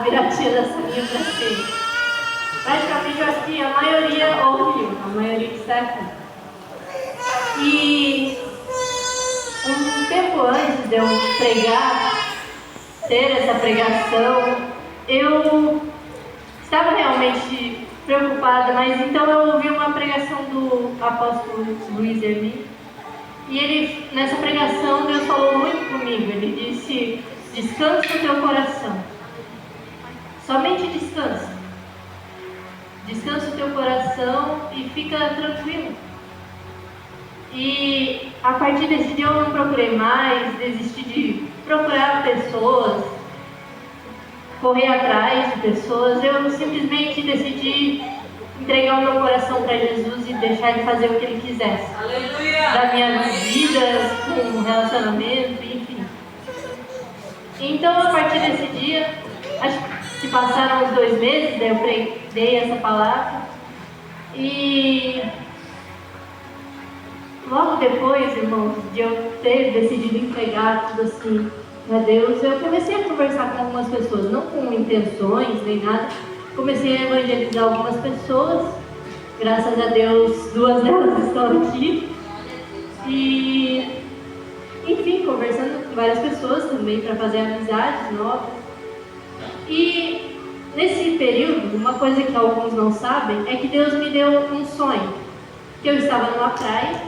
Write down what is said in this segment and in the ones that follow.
virar tia da Saninha para sempre. Praticamente, eu acho que a maioria ouviu, a maioria que está aqui. E um tempo antes de eu pregar, ter essa pregação, eu estava realmente preocupada, mas então eu ouvi uma pregação do apóstolo Luiz Hermínio. E ele, nessa pregação, Deus falou muito comigo. Ele disse: descansa o teu coração. Somente descansa. Descansa o teu coração e fica tranquilo. E a partir desse dia eu não procurei mais, desisti de procurar pessoas, correr atrás de pessoas. Eu simplesmente decidi entregar o meu coração para Jesus e deixar Ele fazer o que Ele quisesse. Aleluia! Da minha vida, com relacionamento, enfim. Então, a partir desse dia, acho que se passaram uns 2 meses, daí eu preguei essa palavra. E logo depois, irmãos, de eu ter decidido entregar tudo assim a Deus, eu comecei a conversar com algumas pessoas, não com intenções nem nada. Comecei a evangelizar algumas pessoas. Graças a Deus, 2 delas estão aqui. E, enfim, conversando com várias pessoas também para fazer amizades novas. E nesse período, uma coisa que alguns não sabem é que Deus me deu um sonho. Que eu estava numa praia.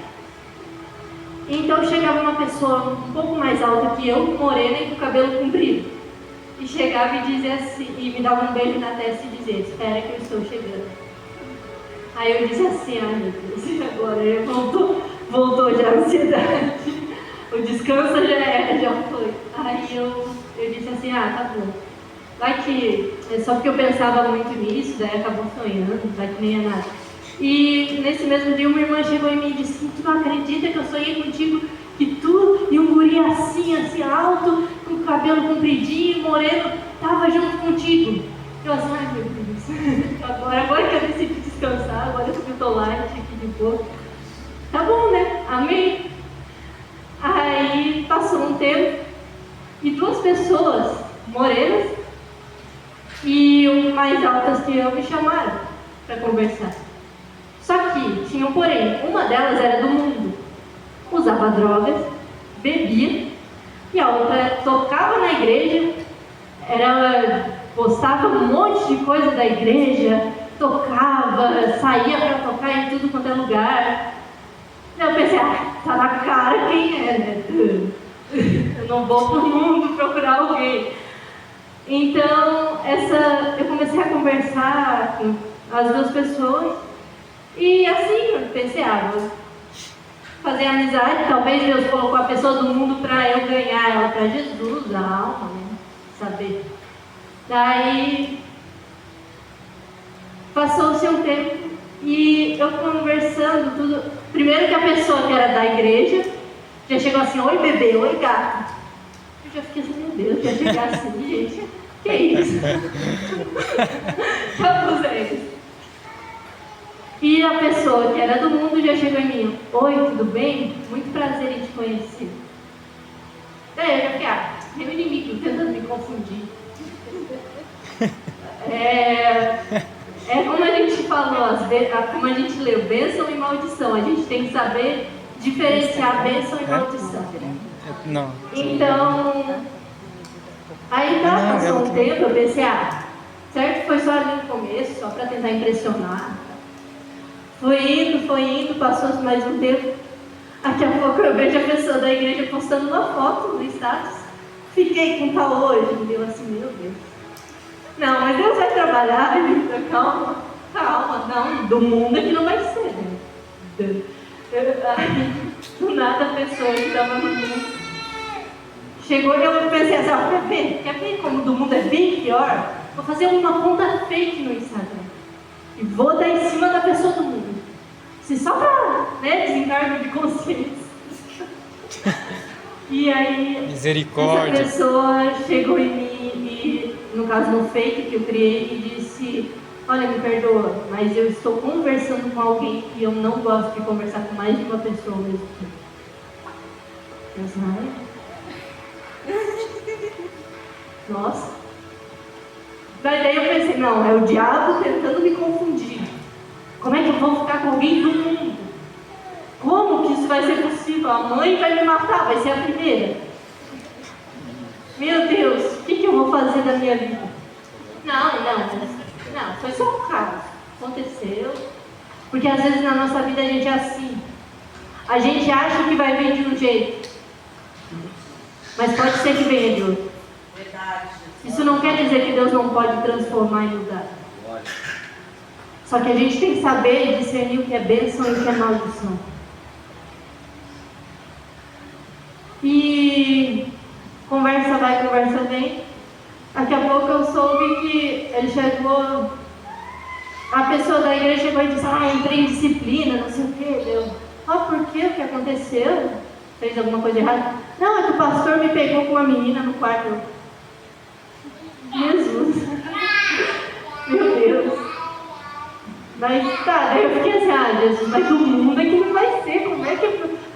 Então chegava uma pessoa um pouco mais alta que eu, morena e com cabelo comprido. E chegava e dizia assim, e me dava um beijo na testa e dizia: espera que eu estou chegando. Aí eu disse assim: ai meu Deus, agora voltou já a ansiedade. O descanso já foi. Aí eu disse assim: ah, tá bom. Vai que, só porque eu pensava muito nisso, daí acabou sonhando, vai que nem é nada. E nesse mesmo dia uma irmã chegou em mim e disse: tu não acredita que eu sonhei contigo, que tu e um guri assim alto, com cabelo compridinho, moreno, tava junto contigo. Eu assim: ai meu Deus, agora que eu decidi descansar, agora que eu tô light aqui de boa. Tá bom, né? Amém? Aí passou um tempo e 2 pessoas morenas e mais altas que eu me chamaram para conversar. Só que tinha um porém, uma delas era do mundo, usava drogas, bebia, e a outra tocava na igreja, postava um monte de coisa da igreja, tocava, saía para tocar em tudo quanto é lugar. Eu pensei: ah, tá na cara quem é, né? Eu não vou pro mundo procurar alguém. Então, eu comecei a conversar com as 2 pessoas. E assim, eu pensei: ah, vou fazer amizade. Talvez Deus colocou a pessoa do mundo para eu ganhar ela para Jesus, a alma, né? Saber. Daí, passou-se um tempo e eu conversando tudo. Primeiro que a pessoa que era da igreja já chegou assim: oi bebê, oi gato. Eu já fiquei assim: meu Deus, já chegar assim, gente, que isso? Vamos a isso. E a pessoa que era do mundo já chegou em mim: oi, tudo bem? Muito prazer em te conhecer. Daí eu já fiquei: ah, meu inimigo tentando me confundir. É como a gente falou, como a gente leu, bênção e maldição. A gente tem que saber diferenciar bênção e maldição. Não. Então, aí passou um tempo, eu pensei: ah, certo, foi só ali no começo, só para tentar impressionar. Foi indo, passou mais um tempo. Daqui a pouco eu vejo a pessoa da igreja postando uma foto no status. Fiquei com tal hoje, me deu assim: meu Deus. Não, mas Deus vai trabalhar, calma, não, do mundo é que não vai ser, né? Do nada a pessoa que estava no mundo chegou e eu pensei assim: ó, quer ver como do mundo é bem pior? Vou fazer uma conta fake no Instagram e vou dar em cima da pessoa do mundo. Se só pra, né, desencargo de consciência. E aí, misericórdia. essa pessoa chegou em mim e, no caso no fake que eu criei, e disse: olha, me perdoa, mas eu estou conversando com alguém e eu não gosto de conversar com mais de uma pessoa ao mesmo tempo. Eu disse: nossa. Mas daí eu pensei, não, é o diabo tentando me confundir. Como é que eu vou ficar com alguém do mundo? Como que isso vai ser possível? A mãe vai me matar, vai ser a primeira. Meu Deus, o que eu vou fazer da minha vida? Não, foi só um caso. Aconteceu. Porque às vezes na nossa vida a gente é assim. A gente acha que vai vir de um jeito, mas pode ser que venha de outro. Isso não quer dizer que Deus não pode transformar e mudar. Só que a gente tem que saber e discernir o que é bênção e o que é maldição. E conversa vai, conversa vem. Daqui a pouco eu soube que ele chegou, a pessoa da igreja chegou e disse, entrei em disciplina, não sei o que. Deu, por quê? O que aconteceu? Fez alguma coisa errada? Não, é que o pastor me pegou com uma menina no quarto. Jesus. Meu Deus. Mas tá, daí eu fiquei assim, Jesus, mas do mundo é que não vai ser. Como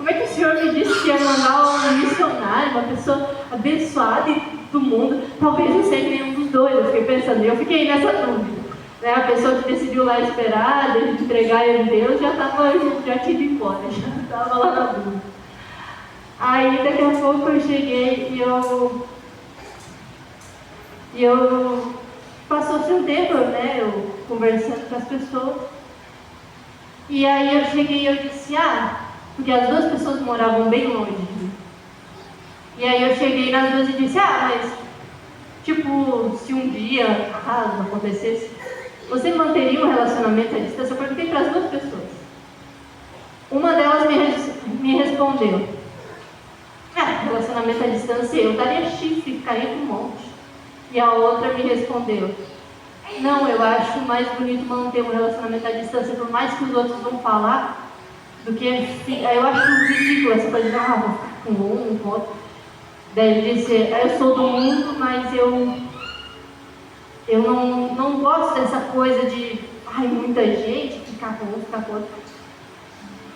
é que o Senhor me disse que ia mandar um missionário, uma pessoa abençoada do mundo? Talvez não seja nenhum dos dois. Eu fiquei pensando, eu fiquei nessa dúvida. Né? A pessoa que decidiu lá esperar, de entregar em Deus, já tinha ido embora, já estava lá na dúvida. Aí daqui a pouco eu cheguei e eu passou-se um tempo, né, eu conversando com as pessoas. E aí eu cheguei e eu disse, porque as duas pessoas moravam bem longe de mim. E aí eu cheguei nas duas e disse, mas, tipo, se um dia, caso acontecesse, você manteria um relacionamento à distância? Eu perguntei para as duas pessoas. Uma delas me respondeu, relacionamento à distância, eu daria chifre, ficaria com um monte. E a outra me respondeu, não, eu acho mais bonito manter um relacionamento à distância, por mais que os outros vão falar, do que eu acho ridículo essa coisa de, vou ficar com um, com outro. Daí ele disse, eu sou do mundo, mas eu não gosto dessa coisa de, muita gente, ficar com um, ficar com outro.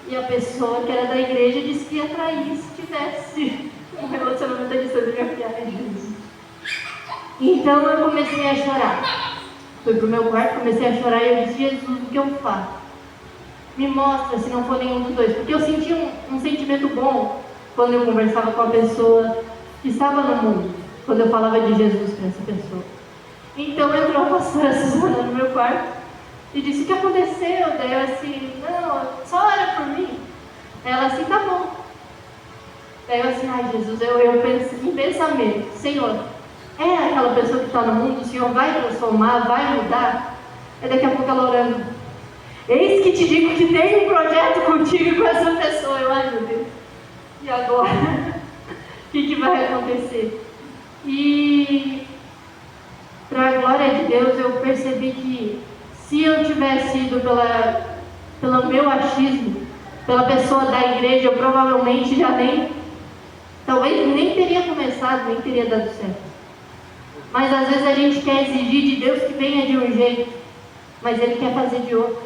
E a pessoa que era da igreja disse que ia trair se tivesse um relacionamento à distância de Jesus. Então eu comecei a chorar. Fui pro meu quarto, comecei a chorar e eu disse, Jesus, o que eu faço? Me mostra se não for nenhum dos dois. Porque eu senti um sentimento bom quando eu conversava com a pessoa que estava no mundo, quando eu falava de Jesus para essa pessoa. Então entrou a pastora Suzana no meu quarto e disse, o que aconteceu? Daí eu assim, não, só ora por mim. Ela assim, tá bom. Daí eu assim, Jesus, eu pensei em pensamento, Senhor, é aquela pessoa que está no mundo, o Senhor vai transformar, vai mudar. E daqui a pouco ela orando, eis que te digo que tem um projeto contigo e com essa pessoa. Eu, meu Deus, e agora? O que vai acontecer? E para a glória de Deus eu percebi que se eu tivesse ido pelo meu achismo, pela pessoa da igreja, eu provavelmente talvez nem teria começado, nem teria dado certo. Mas às vezes a gente quer exigir de Deus que venha de um jeito, mas Ele quer fazer de outro.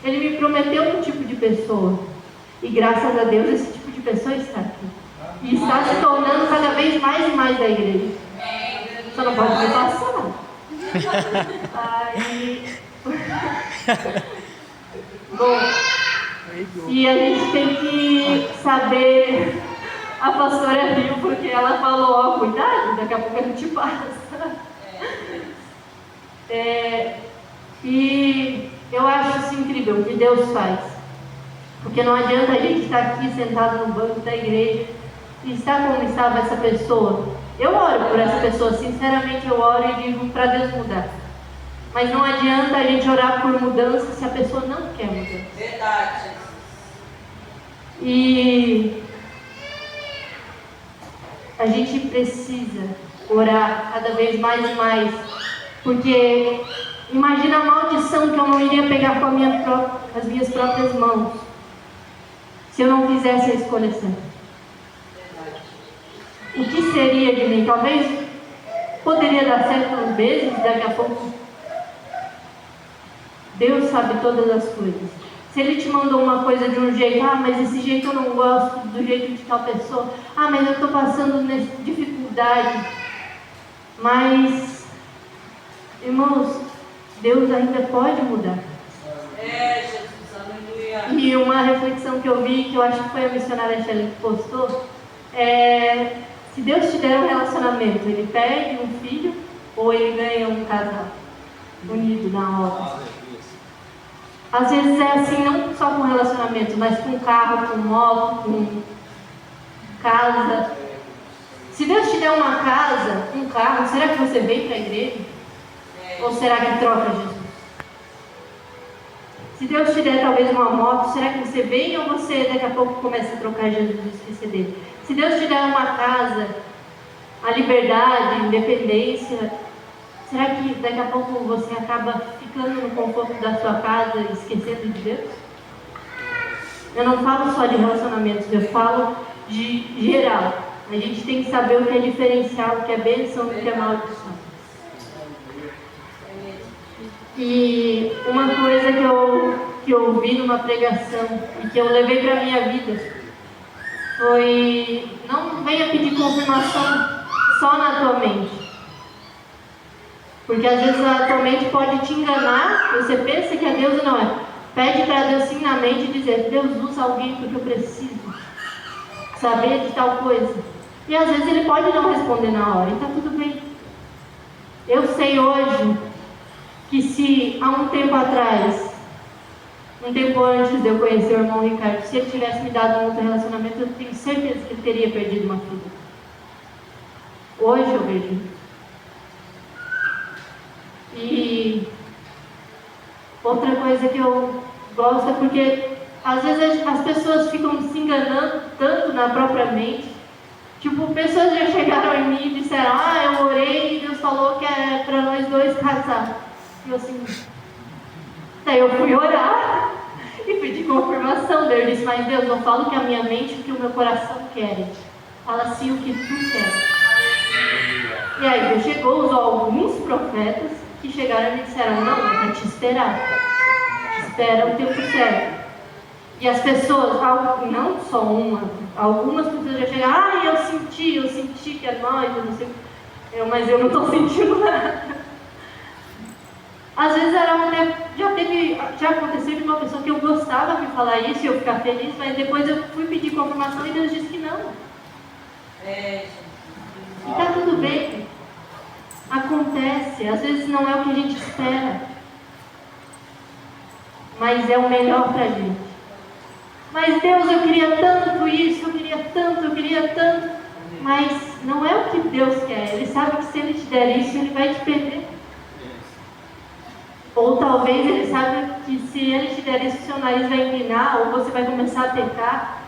Ele me prometeu um tipo de pessoa, e graças a Deus esse tipo de pessoa está aqui. E está se tornando cada vez mais e mais da igreja. Você não pode me passar. Bom, e a gente tem que saber. A pastora riu porque ela falou, cuidado, daqui a pouco a gente passa. E eu acho isso incrível, o que Deus faz. Porque não adianta a gente estar aqui sentado no banco da igreja e estar como estava essa pessoa. Eu oro por essa pessoa, sinceramente eu oro e digo para Deus mudar. Mas não adianta a gente orar por mudança se a pessoa não quer mudar. Verdade. E a gente precisa orar cada vez mais e mais, porque imagina a maldição que eu não iria pegar com as minhas próprias mãos, se eu não fizesse a escolha certa. O que seria de mim? Talvez poderia dar certo uns meses, daqui a pouco. Deus sabe todas as coisas. Se Ele te mandou uma coisa de um jeito, mas esse jeito eu não gosto, do jeito de tal pessoa, mas eu estou passando nessa dificuldade, mas Irmãos, Deus ainda pode mudar. Jesus, aleluia. E uma reflexão que eu vi, que eu acho que foi a missionária Shelley que postou, é: se Deus te der um relacionamento, Ele perde um filho ou Ele ganha um casal unido na obra? Às vezes é assim, não só com relacionamento, mas com carro, com moto, com casa. Se Deus te der uma casa, um carro, será que você vem para a igreja? Ou será que troca Jesus? Se Deus te der talvez uma moto, será que você vem ou você daqui a pouco começa a trocar Jesus e esquecer dele? Se Deus te der uma casa, a liberdade, a independência, será que daqui a pouco você acaba ficando no conforto da sua casa e esquecendo de Deus? Eu não falo só de relacionamentos, eu falo de geral. A gente tem que saber o que é diferencial, o que é bênção e o que é maldição. E uma coisa que eu vi numa pregação e que eu levei para a minha vida foi: não venha pedir confirmação só na tua mente. Porque às vezes a tua mente pode te enganar, você pensa que é Deus e não é. Pede para Deus sim na mente e dizer: Deus, usa alguém porque eu preciso saber de tal coisa. E às vezes Ele pode não responder na hora, e está tudo bem. Eu sei hoje que se há um tempo atrás, um tempo antes de eu conhecer o irmão Ricardo, se ele tivesse me dado um outro relacionamento, eu tenho certeza que ele teria perdido uma filha. Hoje eu vejo. E outra coisa que eu gosto é porque às vezes as pessoas ficam se enganando tanto na própria mente. Tipo, pessoas já chegaram em mim e disseram: eu orei e Deus falou que é para nós dois casar. E eu assim, daí eu fui orar e pedi confirmação. Daí eu disse: mas Deus, não falo que a minha mente, o que o meu coração quer. Fala sim o que tu quer. E aí Deus chegou, usou alguns profetas que chegaram e me disseram: não, é para te esperar. Espera o tempo certo. E as pessoas, não só uma, algumas pessoas já chegaram: eu senti que é nós, eu não sei, mas eu não estou sentindo nada. Às vezes já aconteceu de uma pessoa que eu gostava de falar isso e eu ficar feliz, mas depois eu fui pedir confirmação e Deus disse que não. E está tudo bem. Acontece, às vezes não é o que a gente espera, mas é o melhor para a gente. Mas Deus, eu queria tanto isso, eu queria tanto, mas não é o que Deus quer. Ele sabe que se Ele te der isso, Ele vai te perder. Ou talvez Ele sabe que se Ele te der isso, seu nariz vai inclinar, ou você vai começar a pecar.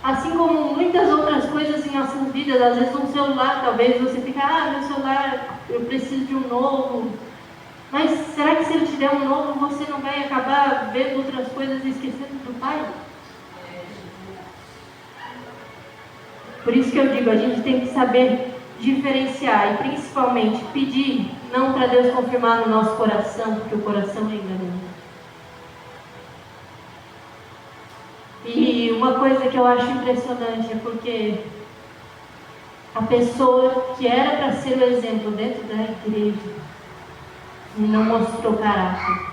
Assim como muitas outras coisas em nossas vidas, às vezes um celular, talvez você fica: meu celular, eu preciso de um novo. Mas será que se Ele te der um novo, você não vai acabar vendo outras coisas e esquecendo do Pai? Por isso que eu digo, a gente tem que saber diferenciar e principalmente pedir, não para Deus confirmar no nosso coração, porque o coração é enganoso. E uma coisa que eu acho impressionante é porque a pessoa que era para ser o exemplo dentro da igreja não mostrou caráter.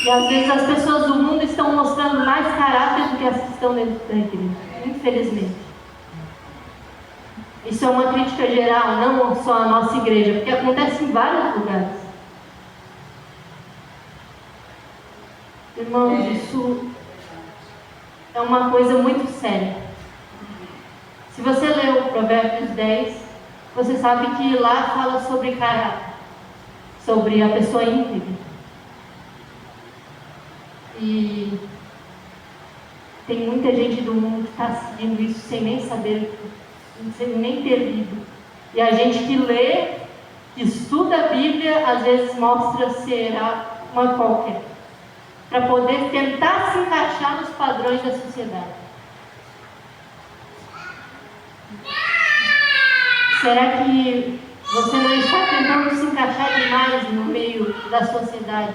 E às vezes as pessoas do mundo estão mostrando mais caráter do que as que estão dentro da igreja, infelizmente. Isso é uma crítica geral, não só a nossa igreja, porque acontece em vários lugares. Irmãos, isso é uma coisa muito séria. Se você ler o Provérbios 10, você sabe que lá fala sobre caráter, sobre a pessoa íntegra. E tem muita gente do mundo que está seguindo isso sem nem saber, sem nem ter lido. E a gente que lê, que estuda a Bíblia, às vezes mostra ser uma qualquer, para poder tentar se encaixar nos padrões da sociedade. Será que você não está tentando se encaixar demais no meio da sociedade,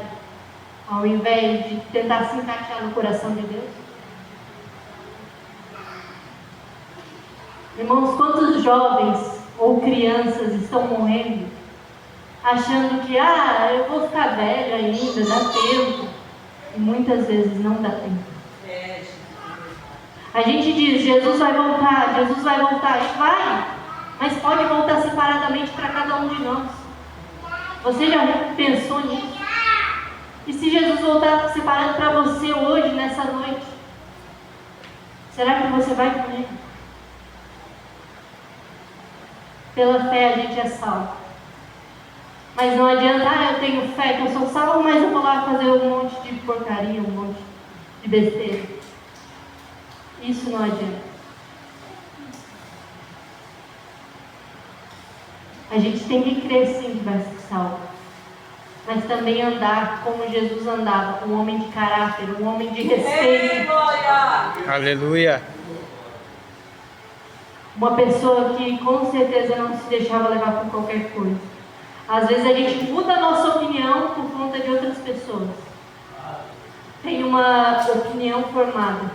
ao invés de tentar se encaixar no coração de Deus? Irmãos, quantos jovens ou crianças estão morrendo achando que, eu vou ficar velho ainda, dá tempo. E muitas vezes não dá tempo. A gente diz, Jesus vai voltar, e vai, mas pode voltar separadamente para cada um de nós. Você já pensou nisso? E se Jesus voltar separado para você hoje, nessa noite, será que você vai com Ele? Pela fé a gente é salvo. Mas não adianta, eu tenho fé que eu sou salvo, mas eu vou lá fazer um monte de porcaria, um monte de besteira. Isso não adianta. A gente tem que crer sim que vai ser salvo. Mas também andar como Jesus andava, um homem de caráter, um homem de respeito. Aleluia. Uma pessoa que com certeza não se deixava levar por qualquer coisa. Às vezes a gente muda a nossa opinião por conta de outras pessoas. Tem uma opinião formada.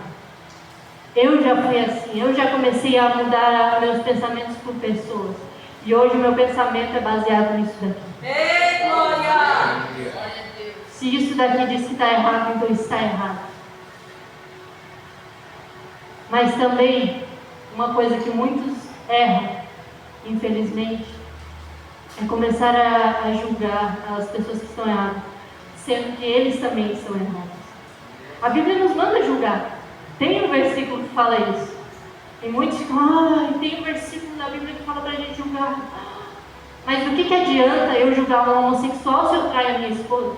Eu já fui assim, eu já comecei a mudar meus pensamentos por pessoas. E hoje o meu pensamento é baseado nisso daqui. Ei, glória! Se isso daqui diz que está errado, então está errado. Mas também, uma coisa que muitos erram, infelizmente, é começar a julgar as pessoas que estão erradas, sendo que eles também estão errados. A Bíblia nos manda julgar. Tem um versículo que fala isso. E muitos ficam, tem um versículo da Bíblia que fala para a gente julgar. Mas do que adianta eu julgar um homossexual se eu traio a minha esposa?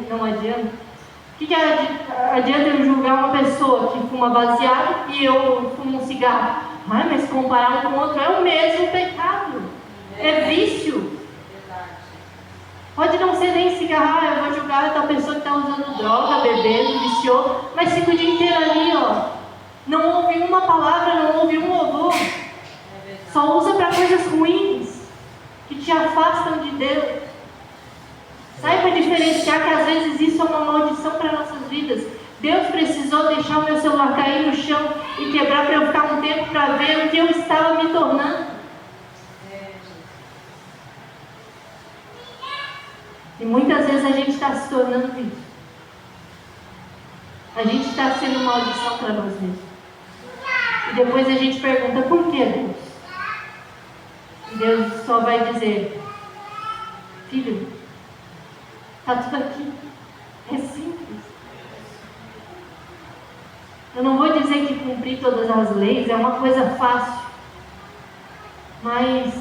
Não adianta. O que adianta eu julgar uma pessoa que fuma baseado e eu fumo um cigarro? Mas comparado com o outro é o mesmo pecado. É vício. Pode não ser nem cigarro, eu vou julgar tal pessoa que está usando droga, bebendo, viciou, mas fica o dia inteiro ali, não ouve uma palavra, não ouve um louvor. Só usa para coisas ruins, que te afastam de Deus. Saiba diferenciar que às vezes isso é uma maldição para nossas vidas. Deus precisou deixar o meu celular cair no chão e quebrar para eu ficar um tempo para ver o que eu estava me tornando. E muitas vezes a gente está se tornando isso. A gente está sendo maldição para nós mesmos. E depois a gente pergunta, por que, Deus? E Deus só vai dizer, filho, está tudo aqui. É simples. Eu não vou dizer que cumprir todas as leis é uma coisa fácil. Mas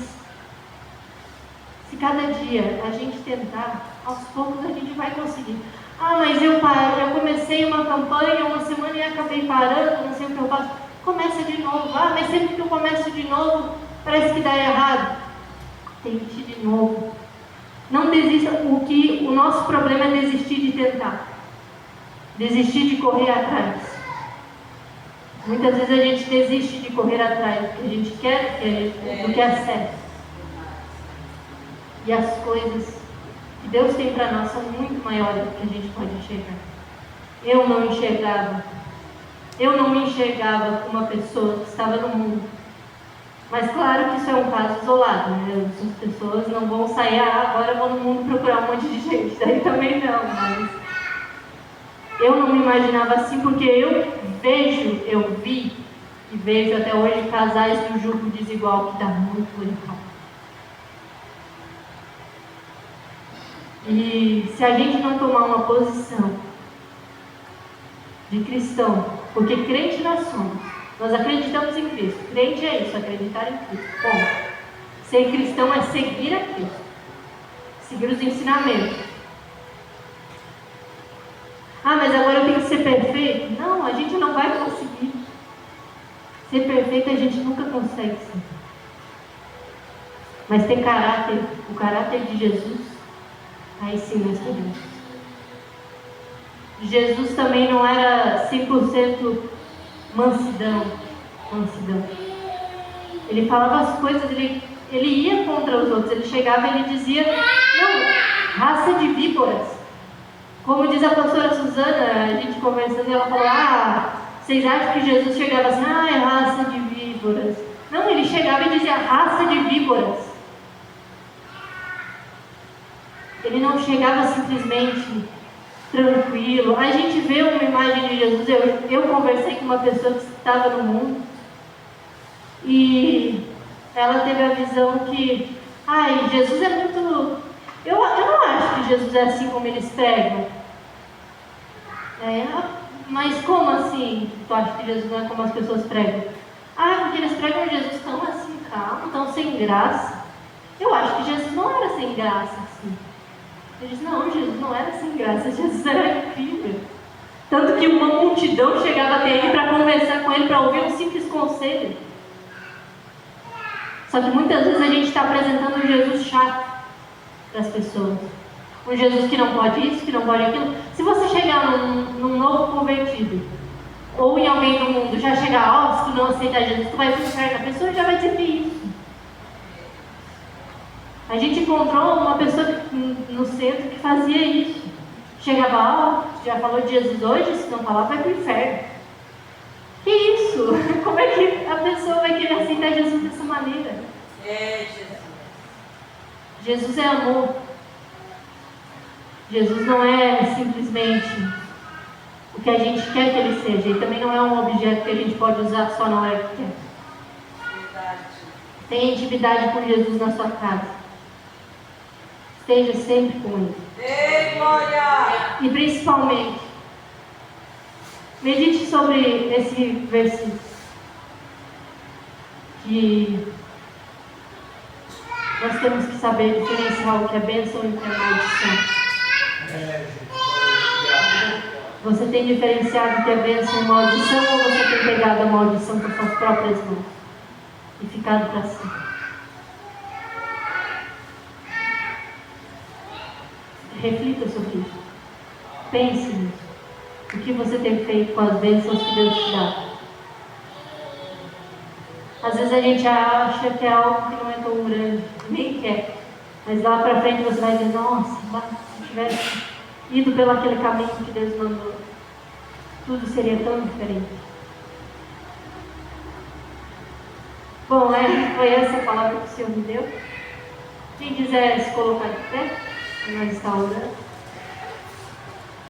se cada dia a gente tentar, aos poucos a gente vai conseguir. Mas eu comecei uma campanha uma semana e acabei parando, não sei o que eu faço. Começa de novo. Mas sempre que eu começo de novo, parece que dá errado. Tente de novo. Não desista. O nosso problema é desistir de tentar. Desistir de correr atrás. Muitas vezes a gente desiste de correr atrás do que a gente quer, do que é certo. E as coisas que Deus tem para nós são muito maiores do que a gente pode enxergar. Eu não me enxergava como uma pessoa que estava no mundo. Mas claro que isso é um caso isolado, né? As pessoas não vão sair, agora eu vou no mundo procurar um monte de gente. Daí também não, mas eu não me imaginava assim, porque eu vi e vejo até hoje casais do julgo desigual que dá muito errado. E se a gente não tomar uma posição de cristão, porque crente nós somos, nós acreditamos em Cristo. Crente é isso, acreditar em Cristo. Bom, ser cristão é seguir a Cristo, seguir os ensinamentos. Mas agora eu tenho que ser perfeito? Não, a gente não vai conseguir. Ser perfeito a gente nunca consegue ser. Mas ter caráter, o caráter de Jesus, aí sim nós podemos. Jesus também não era 100% mansidão. Ele falava as coisas, ele ia contra os outros. Ele chegava e ele dizia, não, raça de víboras. Como diz a pastora Suzana, a gente conversando, ela falou, Vocês acham que Jesus chegava assim, raça de víboras? Não, ele chegava e dizia, raça de víboras. Ele não chegava simplesmente tranquilo. A gente vê uma imagem de Jesus. Eu conversei com uma pessoa que estava no mundo e ela teve a visão que, Jesus é muito... Eu não acho que Jesus é assim como eles pregam. Mas como assim? Tu acha que Jesus não é como as pessoas pregam? Porque eles pregam Jesus tão assim, calmo, tão sem graça. Eu acho que Jesus não era sem graça assim. Eles não, Jesus não era sem graça, Jesus era incrível. Tanto que uma multidão chegava até ele para conversar com ele, para ouvir um simples conselho. Só que muitas vezes a gente está apresentando um Jesus chato para as pessoas. Um Jesus que não pode isso, que não pode aquilo. Se você chegar num novo convertido, ou em alguém do mundo, já chegar, se tu não aceitar Jesus, tu vai pro inferno, a pessoa já vai dizer isso. A gente encontrou uma pessoa no centro que fazia isso. Chegava, já falou de Jesus hoje, se não falar, vai pro inferno. Que isso? Como é que a pessoa vai querer aceitar Jesus dessa maneira? Jesus. Jesus é amor. Jesus não é simplesmente o que a gente quer que ele seja. Ele também não é um objeto que a gente pode usar só na hora que quer. Verdade. Tenha intimidade com Jesus na sua casa. Esteja sempre com ele. Ei, glória! E principalmente, medite sobre esse versículo. Que nós temos que saber diferenciar o que é bênção e o que é maldição. Você tem diferenciado o que é bênção e maldição, ou você tem pegado a maldição com suas próprias mãos e ficado para si? Reflita sobre isso. Pense nisso. O que você tem feito com as bênçãos que Deus te dá? Às vezes a gente acha que é algo que não é tão grande, nem quer. Mas lá para frente você vai dizer, nossa, se eu tivesse ido pelo aquele caminho que Deus mandou, tudo seria tão diferente. Bom, foi essa a palavra que o Senhor me deu. Quem quiser se colocar de pé, nós estamos orando.